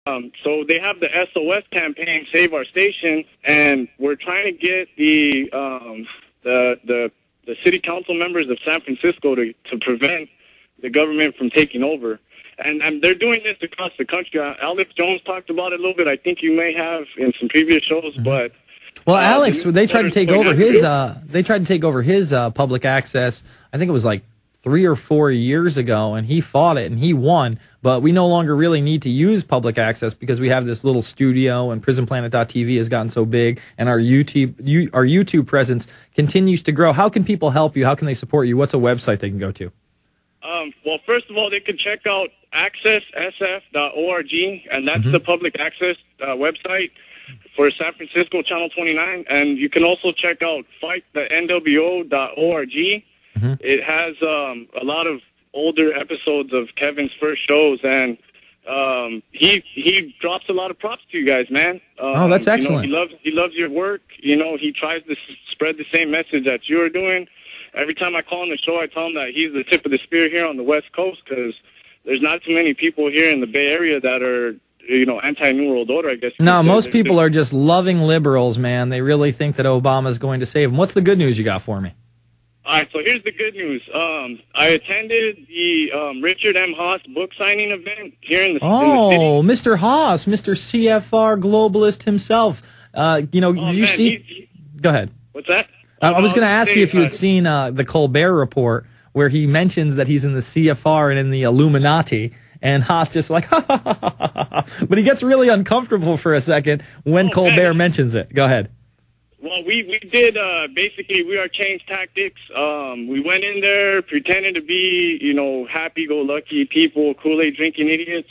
So they have the SOS campaign, Save Our Station, and we're trying to get the city council members of San Francisco to prevent the government from taking over. And they're doing this across the country. Alex Jones talked about it a little bit. I think you may have in some previous shows, but well, Alex, they tried to take over his public access. I think it was like 3 or 4 years ago, and he fought it and he won. But we no longer really need to use public access because we have this little studio, and PrisonPlanet.tv has gotten so big, and our YouTube presence continues to grow. How can people help you? How can they support you? What's a website they can go to? Well, first of all, they can check out accesssf.org, and that's the public access website for San Francisco Channel 29. And you can also check out fightthenwo.org. It has a lot of older episodes of Kevin's first shows, and he drops a lot of props to you guys, man. Oh, that's excellent. He loves your work. He tries to spread the same message that you're doing. Every time I call on the show, I tell him that he's the tip of the spear here on the West Coast, because there's not too many people here in the Bay Area that are, anti-New World Order, I guess. No, most people are just loving liberals, man. They really think that Obama's going to save them. What's the good news you got for me? All right, so here's the good news. I attended the Richard M. Haas book signing event here in the city. Mr. Haas, Mr. CFR globalist himself. Did you see? Go ahead. What's that? I was going to ask you if you had seen the Colbert Report, where he mentions that he's in the CFR and in the Illuminati, and Haas just like, ha, ha, ha, ha, ha. But he gets really uncomfortable for a second when Colbert mentions it. Go ahead. Well, we did, basically, we are change tactics. We went in there pretending to be, happy-go-lucky people, Kool-Aid drinking idiots.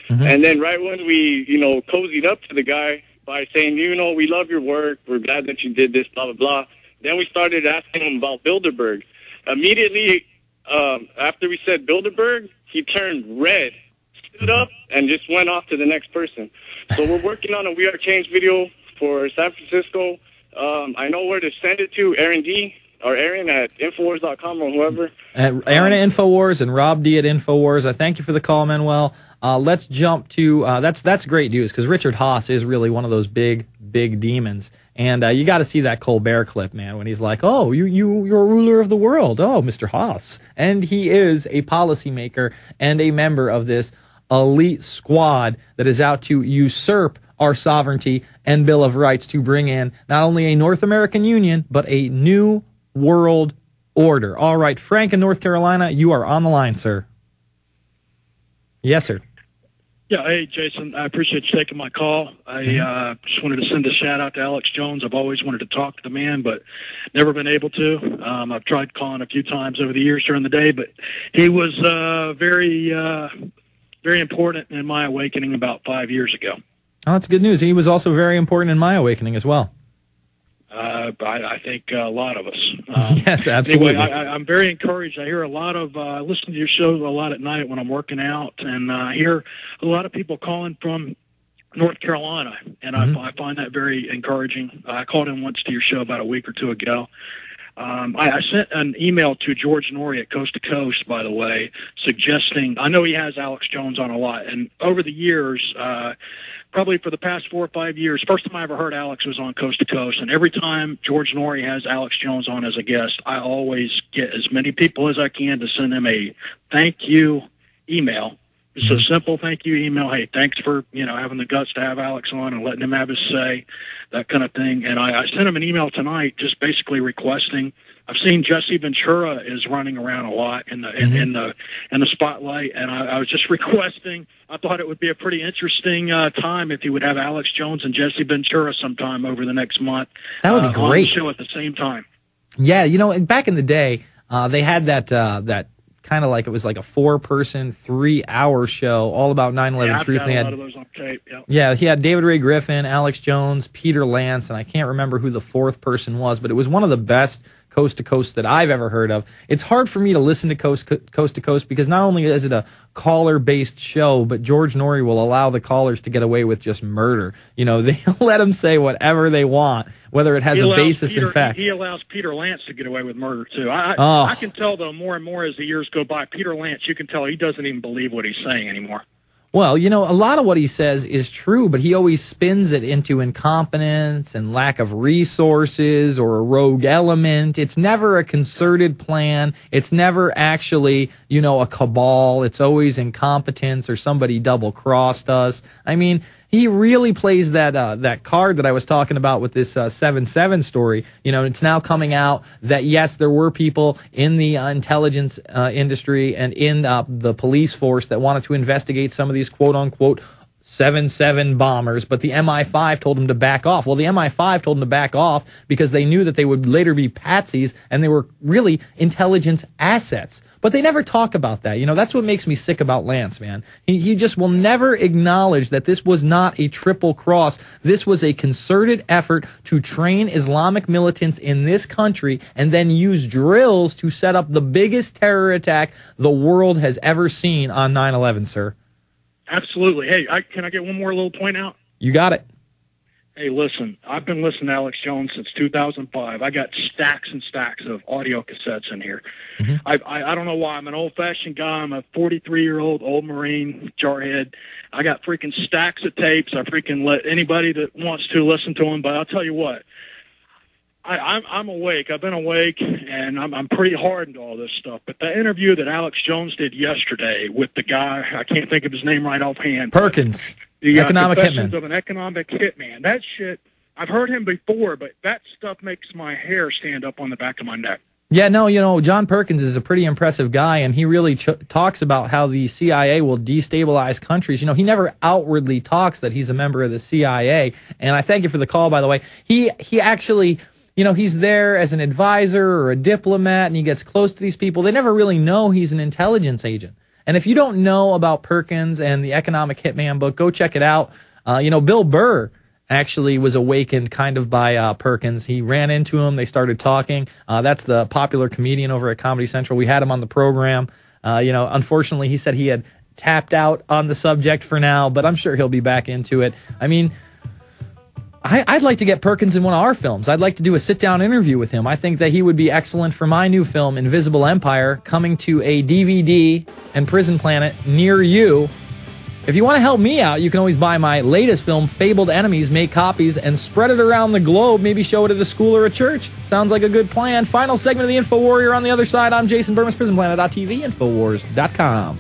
And then right when we, cozied up to the guy by saying, we love your work, we're glad that you did this, blah, blah, blah. Then we started asking him about Bilderberg. Immediately after we said Bilderberg, he turned red, stood up, and just went off to the next person. So we're working on a We Are Change video for San Francisco. I know where to send it to, Aaron D. or Aaron at Infowars.com or whoever. Aaron at Infowars and Rob D at Infowars. I thank you for the call, Manuel. Let's jump to that's great news, because Richard Haas is really one of those big demons. And you got to see that Colbert clip, man, when he's like, "Oh, you're a ruler of the world. Oh, Mr. Haas." And he is a policymaker and a member of this elite squad that is out to usurp our sovereignty and Bill of Rights to bring in not only a North American Union, but a new world order. All right, Frank in North Carolina, you are on the line, sir. Yes, sir. Yeah, hey, Jason, I appreciate you taking my call. I just wanted to send a shout-out to Alex Jones. I've always wanted to talk to the man, but never been able to. I've tried calling a few times over the years during the day, but he was very important in my awakening about 5 years ago. Oh, that's good news. He was also very important in my awakening as well. I think a lot of us. Yes, absolutely. Anyway, I'm very encouraged. I hear a lot of, I listen to your show a lot at night when I'm working out, and I hear a lot of people calling from North Carolina, and I find that very encouraging. I called in once to your show about a week or two ago. I sent an email to George Norrie at Coast to Coast, by the way, suggesting, I know he has Alex Jones on a lot, and over the years, probably for the past 4 or 5 years, first time I ever heard Alex was on Coast to Coast, and every time George Norrie has Alex Jones on as a guest, I always get as many people as I can to send him a thank you email. It's a simple thank you email. Hey, thanks for, having the guts to have Alex on and letting him have his say, that kind of thing. And I sent him an email tonight just basically requesting. I've seen Jesse Ventura is running around a lot in the spotlight, and I was just requesting. I thought it would be a pretty interesting time if he would have Alex Jones and Jesse Ventura sometime over the next month. That would be great. On the show at the same time. Yeah, back in the day, they had that kind of like, it was like a 4-person, 3-hour show all about 9/11 truth. I've got a lot of those on tape. Yep. Yeah, he had David Ray Griffin, Alex Jones, Peter Lance, and I can't remember who the 4th person was, but it was one of the best Coast to Coast that I've ever heard of. It's hard for me to listen to Coast to Coast because not only is it a caller-based show, but George Norrie will allow the callers to get away with just murder. They let them say whatever they want, whether it has a basis in fact. He allows Peter Lance to get away with murder, too. I can tell, though, more and more as the years go by, Peter Lance, you can tell he doesn't even believe what he's saying anymore. Well, you know, a lot of what he says is true, but he always spins it into incompetence and lack of resources or a rogue element. It's never a concerted plan. It's never actually, you know, a cabal. It's always incompetence or somebody double-crossed us. I mean, he really plays that card that I was talking about with this 7/7 story. You know, it's now coming out that, yes, there were people in the intelligence industry and in the police force that wanted to investigate some of these quote-unquote 7/7 bombers, but the MI5 told them to back off. Well, the MI5 told them to back off because they knew that they would later be patsies and they were really intelligence assets. But they never talk about that. You know, that's what makes me sick about Lance, man. He just will never acknowledge that this was not a triple cross. This was a concerted effort to train Islamic militants in this country and then use drills to set up the biggest terror attack the world has ever seen on 9/11, sir. Absolutely. Hey, can I get one more little point out? You got it. Hey, listen, I've been listening to Alex Jones since 2005. I got stacks and stacks of audio cassettes in here. Mm-hmm. I don't know why. I'm an old-fashioned guy. I'm a 43-year-old old Marine jarhead. I got freaking stacks of tapes. I freaking let anybody that wants to listen to them. But I'll tell you what, I'm awake. I've been awake, and I'm pretty hardened to all this stuff. But the interview that Alex Jones did yesterday with the guy, I can't think of his name right offhand. Perkins, the economic Confessions hitman. of an Economic Hitman. That shit, I've heard him before, but that stuff makes my hair stand up on the back of my neck. Yeah, no, you know, John Perkins is a pretty impressive guy, and he really talks about how the CIA will destabilize countries. You know, he never outwardly talks that he's a member of the CIA, and I thank you for the call, by the way. He actually... You know, he's there as an advisor or a diplomat, and he gets close to these people. They never really know he's an intelligence agent. And if you don't know about Perkins and the Economic Hitman book, go check it out. You know, Bill Burr actually was awakened kind of by Perkins. He ran into him. They started talking. That's the popular comedian over at Comedy Central. We had him on the program. You know, unfortunately, he said he had tapped out on the subject for now, but I'm sure he'll be back into it. I mean... I'd like to get Perkins in one of our films. I'd like to do a sit-down interview with him. I think that he would be excellent for my new film, Invisible Empire, coming to a DVD and Prison Planet near you. If you want to help me out, you can always buy my latest film, Fabled Enemies, make copies, and spread it around the globe. Maybe show it at a school or a church. Sounds like a good plan. Final segment of the Infowarrior on the other side. I'm Jason Bermas, PrisonPlanet.tv, Infowars.com.